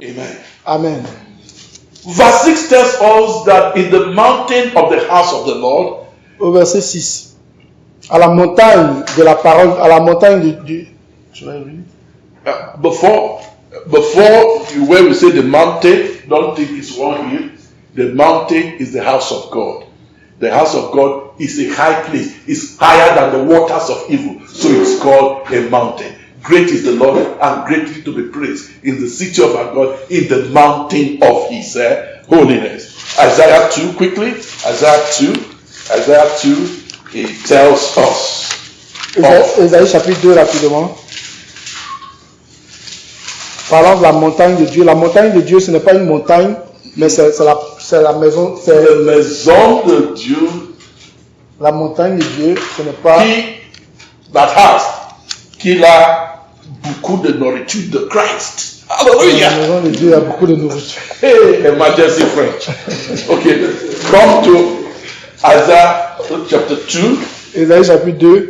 Amen. Amen. Verse 6 tells us that in the mountain of the house of the Lord, Au verset 6, à la montagne de la parole, à la montagne du before where we say the mountain, don't think it's one hill. The mountain is the house of God. The house of God is a high place. It's higher than the waters of evil. So it's called a mountain. Great is the Lord and greatly to be praised in the city of our God, in the mountain of his holiness. Isaiah 2, quickly. Isaiah 2, it tells us. Ésaïe chapitre 2, rapidement. Parlant de la montagne de Dieu. La montagne de Dieu, ce n'est pas une montagne, mais c'est la maison. C'est la maison de Dieu. La montagne de Dieu, ce n'est pas. Qu'il a beaucoup de nourriture de Christ. Hallelujah. La maison de Dieu a beaucoup de nourriture. Hey, emergency French. Okay, come to Isaiah chapter 2. Ésaïe chapitre 2.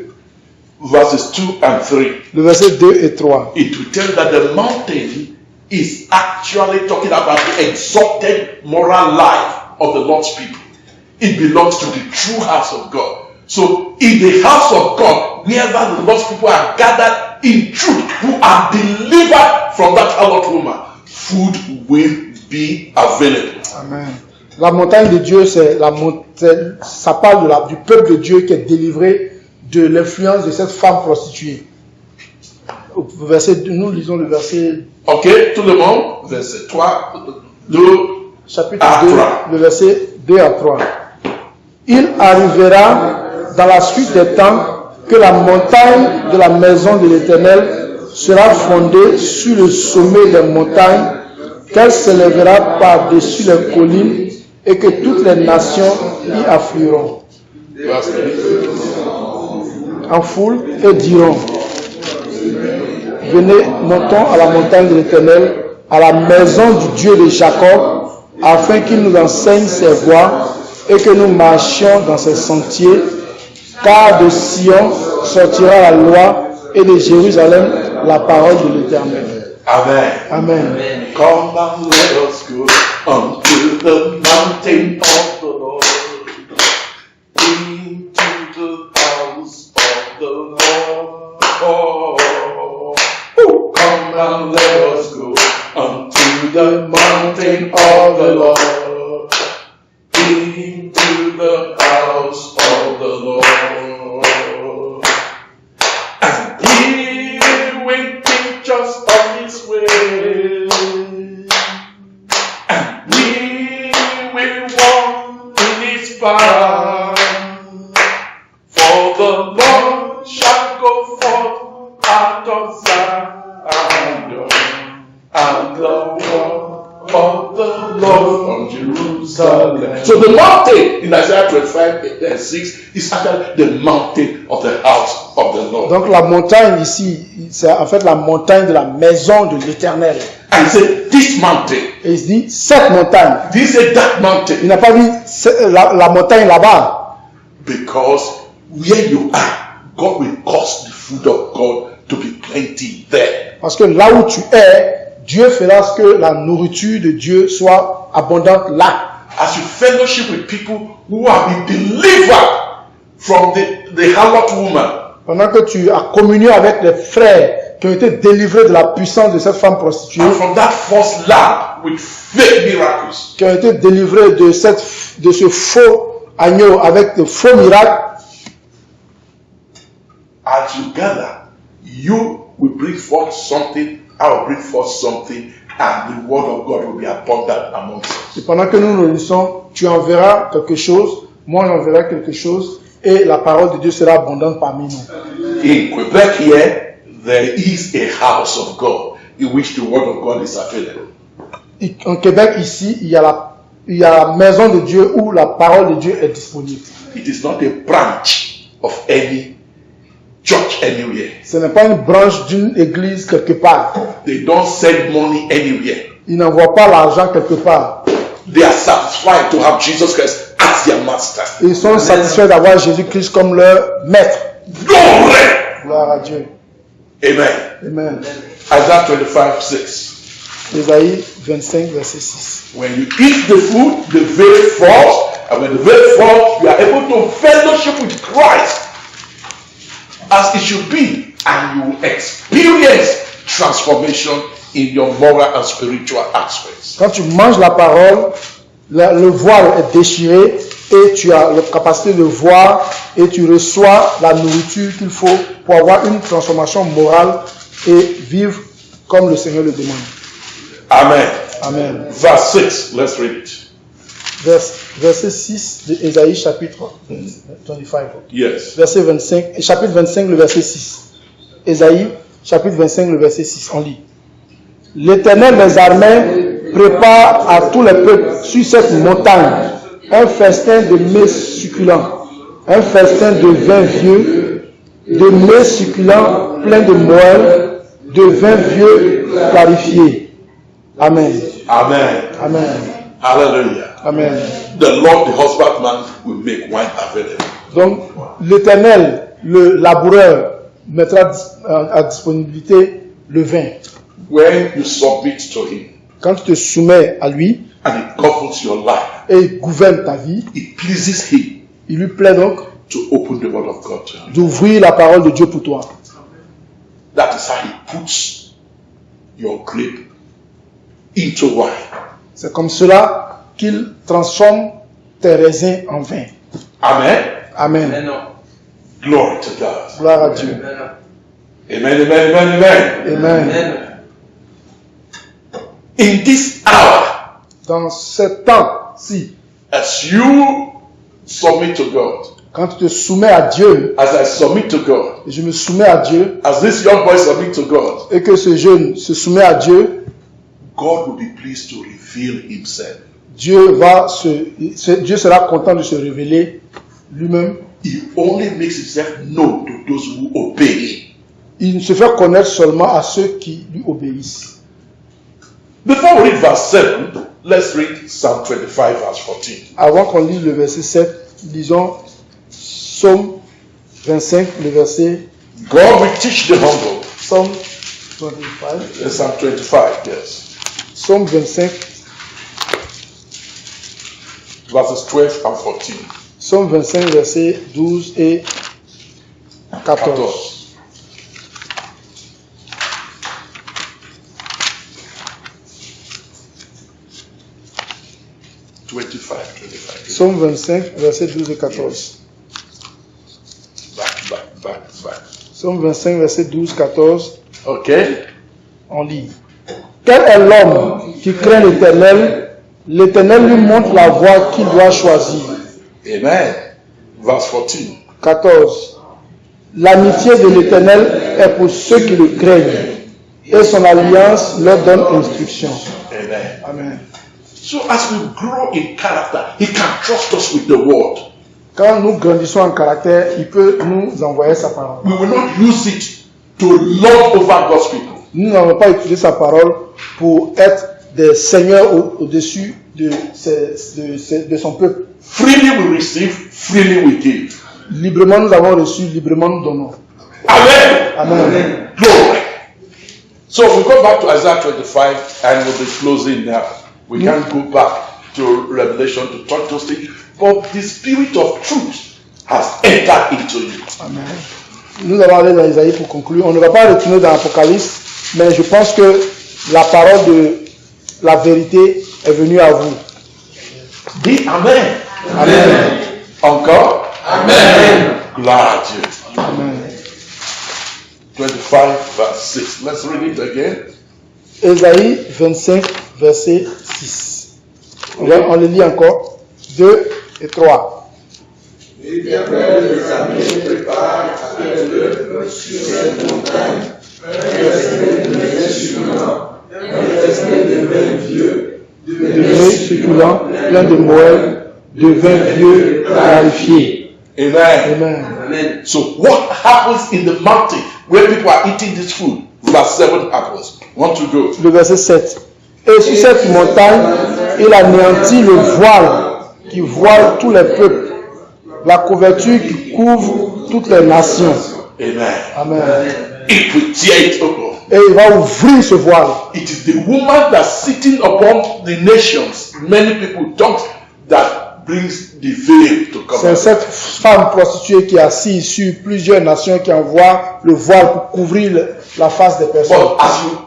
Verses 2 and 3. Le verset 2 et 3. It will tell you that the mountain is actually talking about the exalted moral life of the Lord's people. It belongs to the true house of God. So in the house of God, wherever the Lord's people are gathered in truth, who are delivered from that harlot woman, food will be available. Amen. La montagne de Dieu, c'est la montagne, ça parle du peuple de Dieu qui est délivré de l'influence de cette femme prostituée. Nous lisons le verset. Ok, tout le monde, verset 3, 2, chapitre 2, le verset 2 à 3. Il arrivera dans la suite des temps que la montagne de la maison de l'Éternel sera fondée sur le sommet des montagnes, qu'elle s'élèvera par-dessus les collines et que toutes les nations y afflueront en foule et diront: venez, montons à la montagne de l'Éternel, à la maison du Dieu de Jacob, afin qu'il nous enseigne ses voies et que nous marchions dans ses sentiers, car de Sion sortira la loi et de Jérusalem la parole de l'Éternel. Amen. Amen. Come and let us go unto the mountain of the Lord, into the house of the Lord. Come and let us go unto the mountain of the Lord, into the house of the Lord. And he will teach us of his way, and we will walk in his path. For the Lord shall go forth out of Zion, and the word of the Lord from Jerusalem. So the mountain in Isaiah 25:6 is actually the mountain of the house of the Lord. Donc la montagne ici, c'est en fait la montagne de la maison de l'Éternel. And he said, this mountain. Et il se dit, cette montagne. This is that mountain. Il n'a pas dit la montagne là-bas. Because where you are, God will cause the food of God to be plenty there. Parce que là où tu es, Dieu fera ce que la nourriture de Dieu soit abondante là. As you fellowship with people who have been delivered from the harlot woman. Pendant que tu as communié avec les frères qui ont été délivrés de la puissance de cette femme prostituée. And from that false lamb with fake miracles. Qui ont été délivrés de ce faux agneau avec de faux miracles. As you gather, you will bring forth something, I will bring forth something, and the word of God will be abundant amongst us. Et pendant que nous nous réunissons, tu enverras quelque chose, moi j'enverrai quelque chose, et la parole de Dieu sera abondante parmi nous. In Quebec here, there is a house of God in which the word of God is available. En Québec ici, il y a la maison de Dieu où la parole de Dieu est disponible. It is not a branch of any church anywhere. Ce n'est pas une branche d'une église quelque part. They don't send money anywhere. Ils n'envoient pas l'argent quelque part. They are satisfied to have Jesus Christ as their master. Ils sont satisfaits d'avoir Jésus-Christ comme leur maître. Glory! Gloire à Dieu. Amen. Amen. Isaiah 25:6. Ésaïe 25, verset 6. When you eat the food, the veil falls, and when the veil falls, you are able to fellowship with Christ as it should be, and you will experience transformation in your moral and spiritual aspects. Quand tu manges la parole, le voile est déchiré et tu as la capacité de voir et tu reçois la nourriture qu'il faut pour avoir une transformation morale et vivre comme le Seigneur le demande. Amen. Amen. Verse 6, let's read it. Verset 6 de Ésaïe chapitre 25. Yes. Verset 25, chapitre 25, le verset 6. Ésaïe chapitre 25, le verset 6. On lit. L'Éternel des armées prépare à tous les peuples sur cette montagne un festin de mets succulents, un festin de vin vieux, de mets succulents pleins de moelle, de vin vieux clarifié. Amen. Amen. Amen. Hallelujah. Amen. The Lord, the husbandman, will make wine available. Donc, l'Éternel, le laboureur, mettra à disponibilité le vin. When you submit to him, Quand tu te soumets à lui and he governs your life, et il gouverne ta vie, it pleases him il lui plaît donc to open the word of God to you. d'ouvrir la parole de Dieu pour toi. That is how he puts your grape into wine. C'est comme cela qu'il transforme tes raisins en vin. Amen. Amen. Glory to God. Gloire à Dieu. Amen, amen, amen, amen. Amen. In this hour, Dans ce temps-ci, as you submit to God, quand tu te soumets à Dieu, as I submit to God, et je me soumets à Dieu, as this young boy submit to God, et que ce jeune se soumet à Dieu, God will be pleased to reveal himself. Dieu sera content de se révéler lui-même. He only makes himself known to those who obey him. Il se fait connaître seulement à ceux qui lui obéissent. Before we read verse 7, let's read Psalm 25, verse 14. Avant qu'on lise le verset 7, lisons Psaume 25, le verset God will teach the humble. Psaume 25. Psalm 25, yes. Psaume 25, Verses 12 and 14. Psaume 25, versets 12 et 14. 25. Psaume 25, versets 12 et 14. Back. Psaume 25, verset 12, 14. Okay. On lit. Quel est l'homme qui craint l'Éternel? L'Éternel lui montre la voie qu'il doit choisir. Amen. Verse 14. 14. L'amitié de l'Éternel est pour ceux qui le craignent, et son alliance leur donne instruction. Amen. Amen. So as we grow in character, he can trust us with the word. Quand nous grandissons en caractère, il peut nous envoyer sa parole. We will not use it to lord over God's people. Nous n'avons pas utilisé sa parole pour être des seigneurs au-dessus de son peuple. Freely we receive, freely we give. Librement nous avons reçu, librement nous donnons. Amen. Amen. Glory. So we go back to Isaiah 25 and we'll be closing now. We can't go back to Revelation to talk those things. But the spirit of truth has entered into you. Amen. Nous allons aller dans Isaïe pour conclure. On ne va pas retourner dans l'Apocalypse, mais je pense que la parole de la vérité est venue à vous. Dis Amen. Amen. Encore? Amen. Gloire à Dieu. Amen. 25 verse 6. Let's read it again. Isaïe 25, verset 6. On le lit encore. 2 et 3. L'Éternel des armées prépare avec eux sur cette montagne un festin de vin succulent, un festin de vin vieux, De vin succulent, plein de moelle, de vin vieux clarifié. Amen. Amen. So what happens in the mountain where people are eating this food? Verse 7 happens. Want to go? Le verset 7. Et sur cette montagne, il anéantit le voile qui voile tous les peuples, la couverture qui couvre toutes les nations. Amen. Amen. It will tear it open. Et il va ouvrir ce voile. It is the woman that's sitting upon the nations, many people don't, that brings the veil to C'est cover. cette femme prostituée qui est assise sur plusieurs nations qui envoie le voile pour couvrir la face des personnes. But as you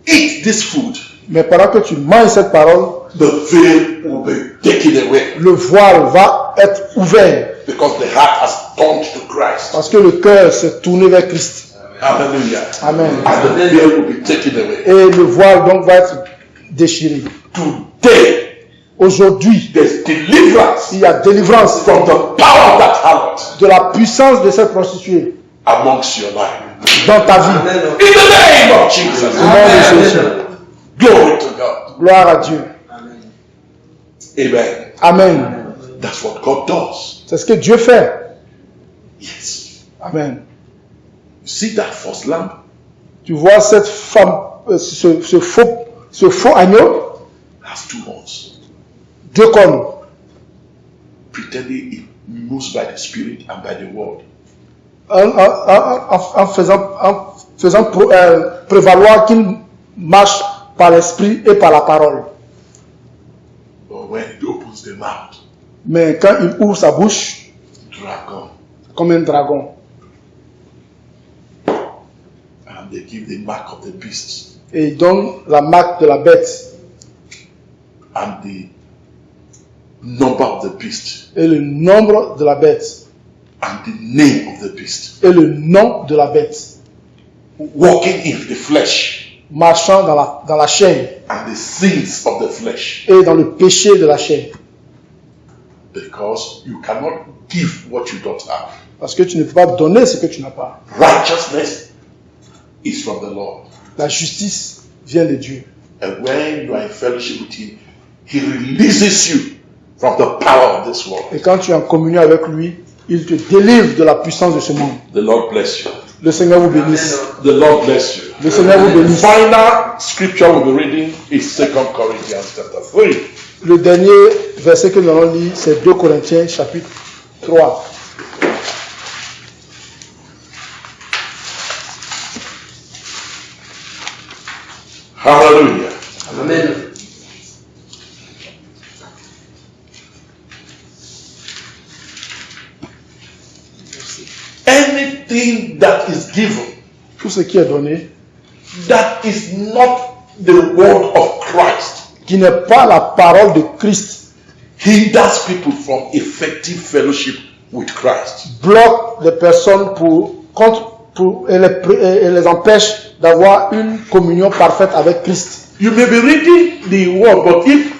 eat this food, Mais pendant que tu manges cette parole, the veil will be taken away le voile va être ouvert because the heart has turned to Christ. parce que le cœur s'est tourné vers Christ. Hallelujah. Amen. And the veil will be taken away. Et le voile donc va être déchiré. Today, Aujourd'hui, there's deliverance il y a délivrance from the power of that harlot de la puissance de cette prostituée amongst your life. dans ta vie. In the name of Jesus. Au nom de Jésus. Glory to God. Gloire à Dieu. Amen. Amen. That's what God does. C'est ce que Dieu fait. Yes. Amen. You see that first lamb? Tu vois cette femme, ce faux agneau, Has 2 horns. 2 cornes, Pretending it moves by the Spirit and by the word. en faisant prévaloir qu'il marche par l'esprit et par la parole. But when it opens the mouth, Mais quand il ouvre sa bouche, dragon, comme un dragon, and they give the mark of the beast et il donne la marque de la bête and the number of the beast et le nombre de la bête and the name of the beast, et le nom de la bête, walking in the flesh marchant dans la chair and the sins of the flesh, et dans le péché de la chair. because you cannot give what you don't have. Parce que tu ne peux pas donner ce que tu n'as pas. Righteousness is from the Lord. La justice vient de Dieu. And when you are in fellowship with Him, He releases you from the power of this world. Et quand tu es en communion avec lui, il te délivre de la puissance de ce monde. The Lord bless you. Le Seigneur vous bénisse. The Lord bless you. Le Seigneur vous bénisse. Final scripture we'll be reading is 2 Corinthians chapter 3. Le dernier verset que nous allons lire, c'est 2 Corinthiens chapitre 3. Hallelujah. Amen. Anything that is given Tout ce qui est donné, that is not the word of Christ qui n'est pas la parole de Christ, hinders people from effective fellowship with Christ. bloque les personnes et les empêche d'avoir une communion parfaite avec Christ. You may be reading the word, but if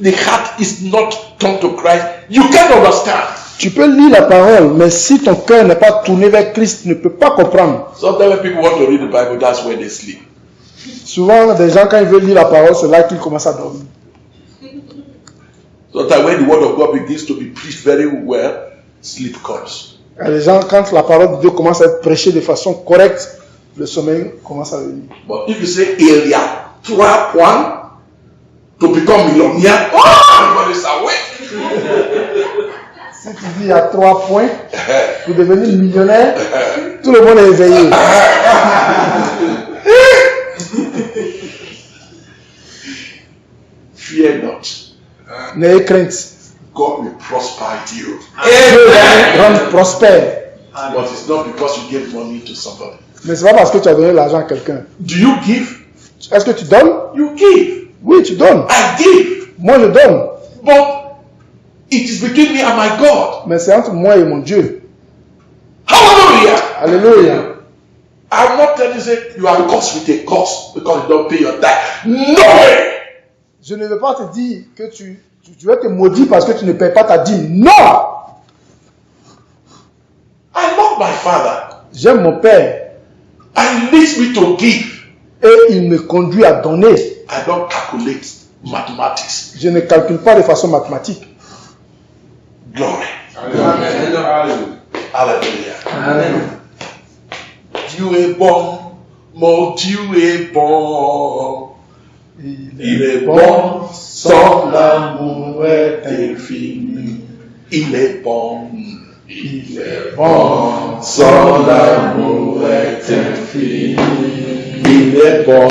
the heart is not turned to Christ, you can't understand. Tu peux lire la parole, mais si ton cœur n'est pas tourné vers Christ, tu ne peux pas comprendre. Sometimes when people want to read the Bible, that's where they sleep. Souvent, des gens, quand ils veulent lire la parole, c'est là qu'ils commencent à dormir. Sometimes when the word of God begins to be preached very well, sleep comes. Et les gens, quand la parole de Dieu commence à être prêchée de façon correcte, le sommeil commence à venir. But if you say area 3-1 to become millionaire, everybody's awake. Si tu dis il y a 3 points pour devenir millionnaire, tout le monde est éveillé. Fear not. N'ayez crainte. God will prosper you. Dieu va rendre prospère. But it's not because you gave money to somebody. Mais c'est pas parce que tu as donné l'argent à quelqu'un. Do you give? Est-ce que tu donnes? You give. Oui, tu donnes. I give. Moi, je donne. But it is between me and my God. Mais c'est entre moi et mon Dieu. Hallelujah. Alléluia. I'm not telling you say you are cursed with a curse because you don't pay your tithe. No way. Je ne veux pas te dire que tu vas te maudire parce que tu ne payes pas ta dîme. Non! I love my father. J'aime mon Père And he leads me to give. et il me conduit à donner. I don't calculate mathematics. Je ne calcule pas de façon mathématique. Glory. Amen. Hallelujah. Amen. Dieu est bon. Mon Dieu est bon. Il est bon. Son amour est infini. Il est bon. Il est bon. Son amour est infini. Il est bon,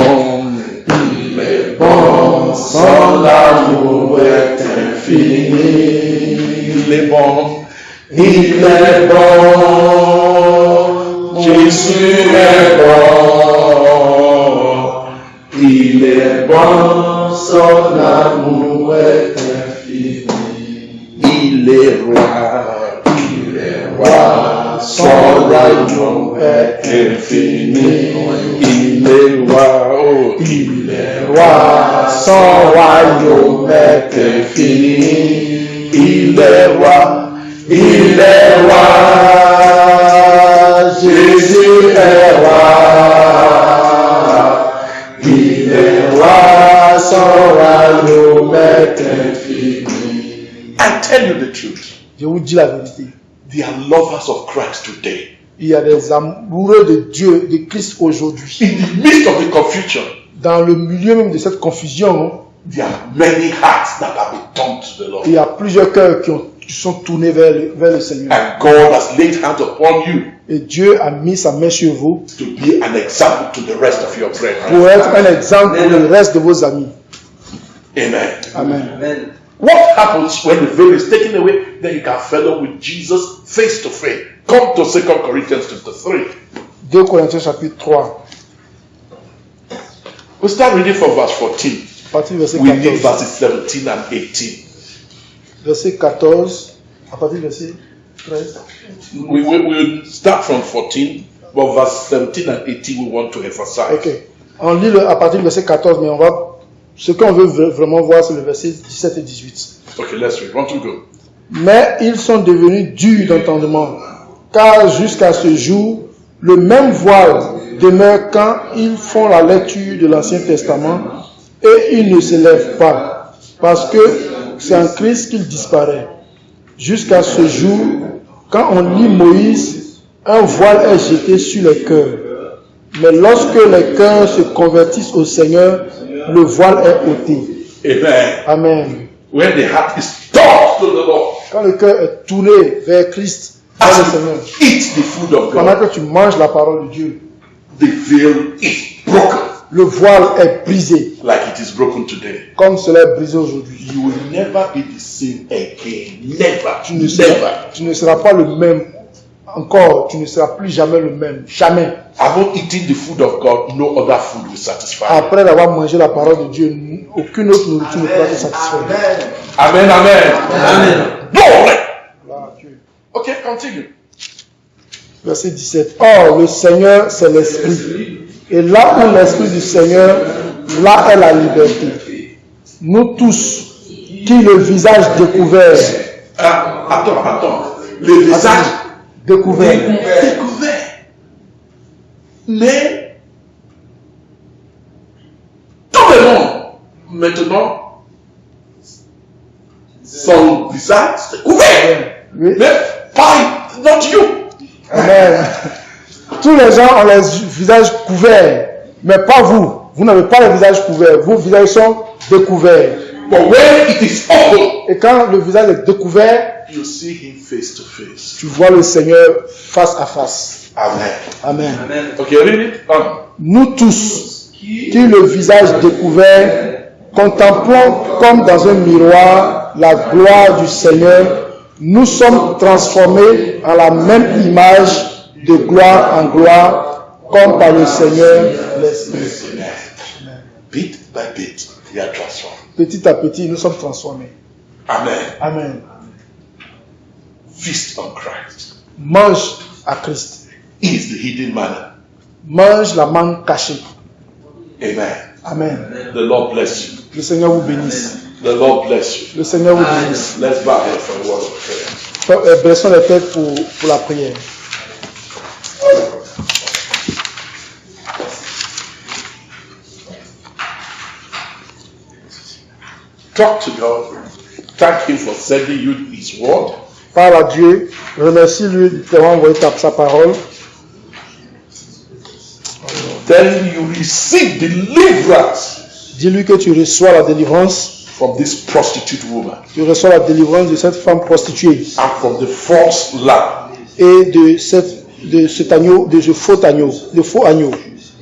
son amour est infini. Il est bon, Jésus est bon, il est bon, son amour est infini. Il est roi, son royaume est infini. Il est roi, son royaume est infini. Il est roi, Jésus est roi. Il est roi, son royaume est infini. I tell you the truth. Je vous dis la vérité. There are lovers of Christ today. Il y a des amoureux de Dieu, de Christ aujourd'hui. In the midst of the confusion, dans le milieu même de cette confusion, there are many hearts that have been turned to the Lord. Il y a plusieurs cœurs qui sont tournés vers le Seigneur. And God has laid hands upon you. Et Dieu a mis sa main sur vous. To be an example to the rest of your brethren. Pour être un exemple pour le reste de vos amis. Amen. Amen. Amen. What happens when the veil is taken away? Then you can fellow with Jesus face to face. Come to 2 Corinthians chapter 3. 2 Corinthiens chapitre 3. We'll start reading from verse 14. À partir du verset We need 14. verses 17 and 18. Verset 14. À partir du verset 13. We'll start from 14, but verse 17 and 18 we want to emphasize. Ok. On lit à partir du verset 14, mais ce qu'on veut vraiment voir, c'est le verset 17 et 18. Okay, let's read. 1, 2, go. Mais ils sont devenus durs d'entendement, car jusqu'à ce jour, le même voile demeure quand ils font la lecture de l'Ancien Testament et ils ne se lèvent pas, parce que c'est en Christ qu'il disparaît. Jusqu'à ce jour, quand on lit Moïse, un voile est jeté sur les cœurs. Mais lorsque les cœurs se convertissent au Seigneur, le voile est ôté. Amen. Amen. When the heart is turned to the Lord, Quand le cœur est tourné vers Christ, vers le as Seigneur, you eat the food of pendant God, que tu manges la parole de Dieu, the veil is broken le voile est brisé, like it is broken today. comme cela est brisé aujourd'hui. You will never be the same again. Never. Tu ne Never. seras pas le même. Encore, tu ne seras plus jamais le même. Jamais. After eating the food of God, no other food will satisfy you. Après avoir mangé la parole de Dieu, aucune autre nourriture ne pourra te satisfaire. Amen, amen. Amen. Glory. Gloire à Dieu. Okay, continue. Verset 17. Or, le Seigneur, c'est l'Esprit. Et là où l'Esprit du Seigneur, là est la liberté. Nous tous, qui le visage découvert, Attends. Le visage découvert, découvert. Mais tout le monde, maintenant, son visage est couvert. oui. Mais pas, not you. Amen. Tous les gens ont les visages couverts, mais pas vous. Vous n'avez pas le visage couvert. Vos visages sont découverts. But when it is open, Et quand le visage est découvert, you see him face to face. tu vois le Seigneur face à face. Amen. Amen. Amen. Okay, read it. Nous tous, qui le visage découvert, contemplons comme dans un miroir la gloire du Seigneur, nous sommes transformés en la même image de gloire en gloire, comme par le Seigneur l'Esprit. Amen. Bit by bit, we are transformed. Petit à petit, nous sommes transformés. Amen. Amen. Feast on Christ. Mange à Christ. He is the hidden manna. Mange la manne cachée. Amen. Amen. The Lord bless you. Le Seigneur vous bénisse. The Lord bless you. Le Seigneur vous bénisse. Let's bow here for a word of prayer. Baissons les têtes pour la prière. Talk to God. Thank Him for sending you His word. Parle à Dieu. Remercie-lui de t'avoir envoyé sa parole. Then you receive deliverance Dis-lui que tu reçois la délivrance. from this prostitute woman Tu reçois la délivrance de cette femme prostituée and from the false lamb. et de cet agneau, de ce faux agneau, le faux agneau.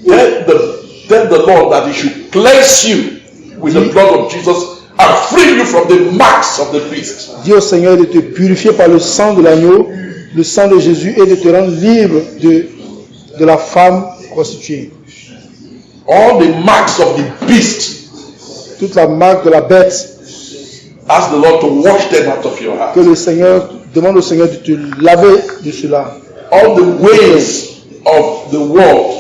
Then the tell the Lord that He should cleanse you with the blood of Jesus and free you from the marks of the beast. Dis au Seigneur de te purifier par le sang de l'agneau, le sang de Jésus, et de te rendre libre de la femme prostituée. All the marks of the beast. Toute la marque de la bête. Ask the Lord to wash them out of your heart. Que le Seigneur, demande au Seigneur de te laver de cela. All the ways of the world.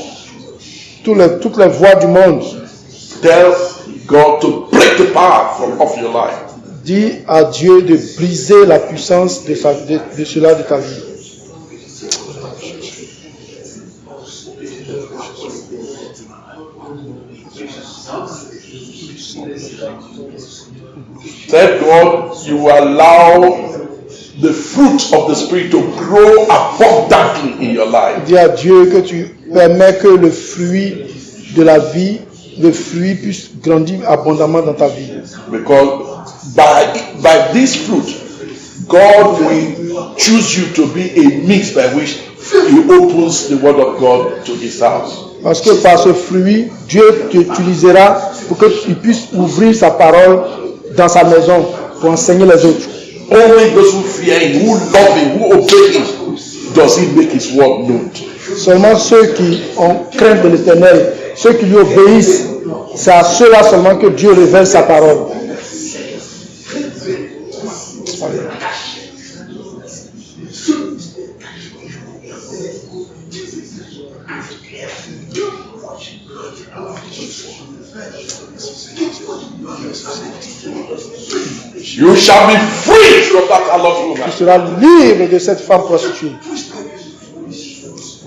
Toutes les voies du monde. Tell God to break the power from off your life. Dis à Dieu de briser la puissance de cela de ta vie. Tell God you allow the fruit of the Spirit to grow abundantly in your life. Dis à Dieu que tu permets que le fruit de la vie, le fruit puisse grandir abondamment dans ta vie. Because by this fruit, God will choose you to be a means by which He opens the word of God to His house. Parce que par ce fruit, Dieu t'utilisera pour que tu puisses ouvrir sa parole dans sa maison pour enseigner les autres. Only those who fear Him, who love Him, who obey Him, does He make His word known. Seulement ceux qui ont crainte de l'Éternel, ceux qui lui obéissent, c'est à ceux-là seulement que Dieu révèle sa parole. You shall be free from that harlot woman. Tu seras libre de cette femme prostituée.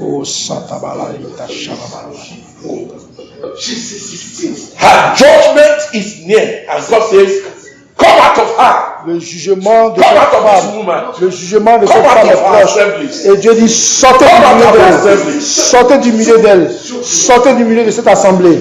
Oh, Santa Balaïta Shababala. Her judgment is near, and God says, "Come out of her." Le jugement de Come cette out of this femme, woman. le jugement de Come cette out femme of est her proche. assemblies. Et Dieu dit, sortez Come du out milieu of her d'elle. assemblies. Sortez du milieu d'elle. Sortez du milieu de cette assemblée.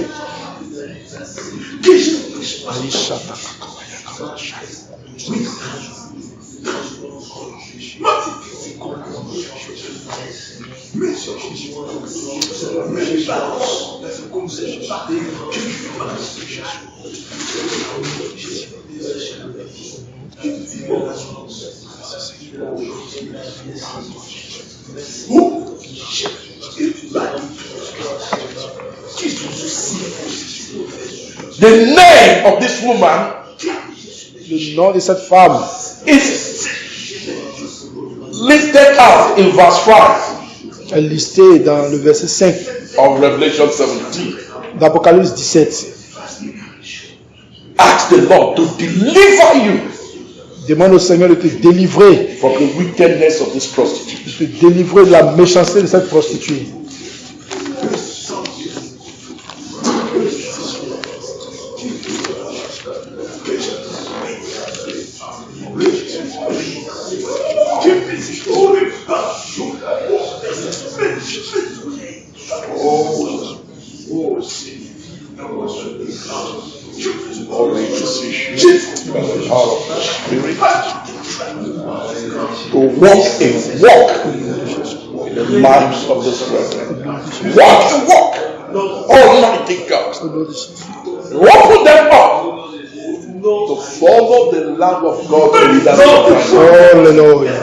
The name of this woman, Le nom de cette femme is listed out in verse 5 est listé dans le verset 5 of Revelation 17. d'Apocalypse 17. Ask the Lord to deliver you Demande au Seigneur de te délivrer, from the wickedness of this prostitute. de te délivrer de la méchanceté de cette prostituée. To walk in the lives of this brethren. Walk. Almighty God. Open them up to follow the Lamb of God to lead us to Christ. Hallelujah.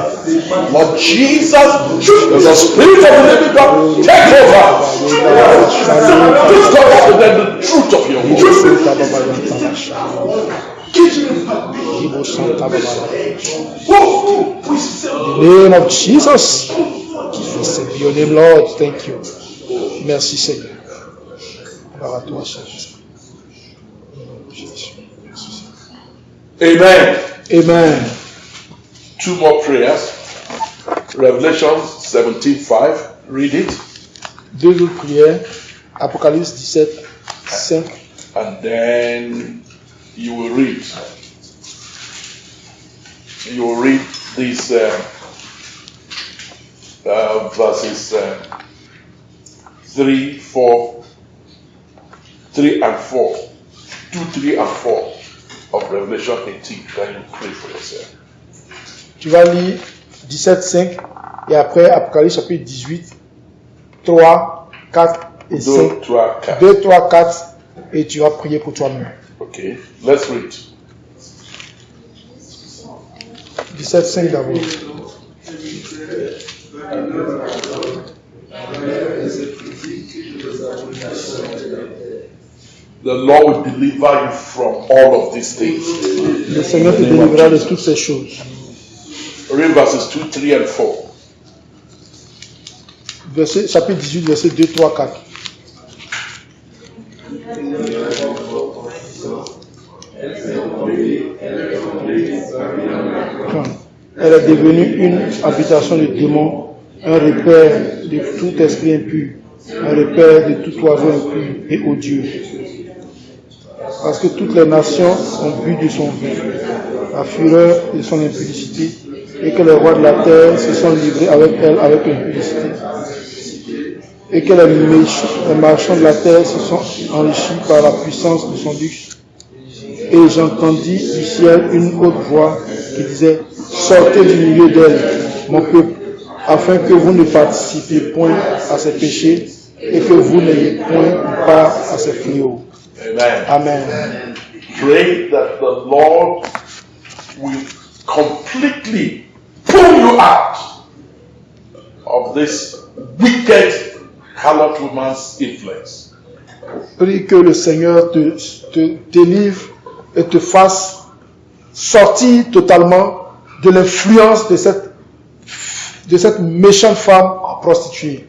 Lord Jesus, the Spirit of the living God, take over. Discover to them the truth of your In the name of Jesus. Blessed be your name, Lord. Thank you. Merci, Seigneur. Gloire à toi, Seigneur. Amen. Amen. Two more prayers. Revelation 17:5. Read it. Deux autres prières. Apocalypse 17, 5. And then you will read. You will read these verses 3, 4, 3 and 4. 2, 3 and 4 of Revelation 18. Then you pray for yourself. Tu vas lire 17, 5 et après Apocalypse chapitre 18, 3, 4 et 5. 2, 3, 4. Et tu vas prier pour toi-même. Okay, let's read. 17, 5 d'abord. The Lord will deliver you from all of these things. Le Seigneur te délivrera de toutes ces choses. Read verses 2, 3 and 4. Chapitre 18, verset 2, 3, 4. Elle est devenue une habitation de démons, un repère de tout esprit impur, un repère de tout oiseau impur et odieux. Parce que toutes les nations ont bu de son vin, la fureur de son impudicité, et que les rois de la terre se sont livrés avec elle avec impudicité, et que les marchands de la terre se sont enrichis par la puissance de son luxe. Et j'entendis du ciel une haute voix qui disait: sortez du milieu d'elle, mon peuple, afin que vous ne participiez point à ses péchés et que vous n'ayez point part à ses fléaux. Amen. Amen. Pray that the Lord will completely pull you out of this wicked harlot woman's influence. Prie que le Seigneur te délivre et te fasse sortir totalement de l'influence de cette méchante femme prostituée.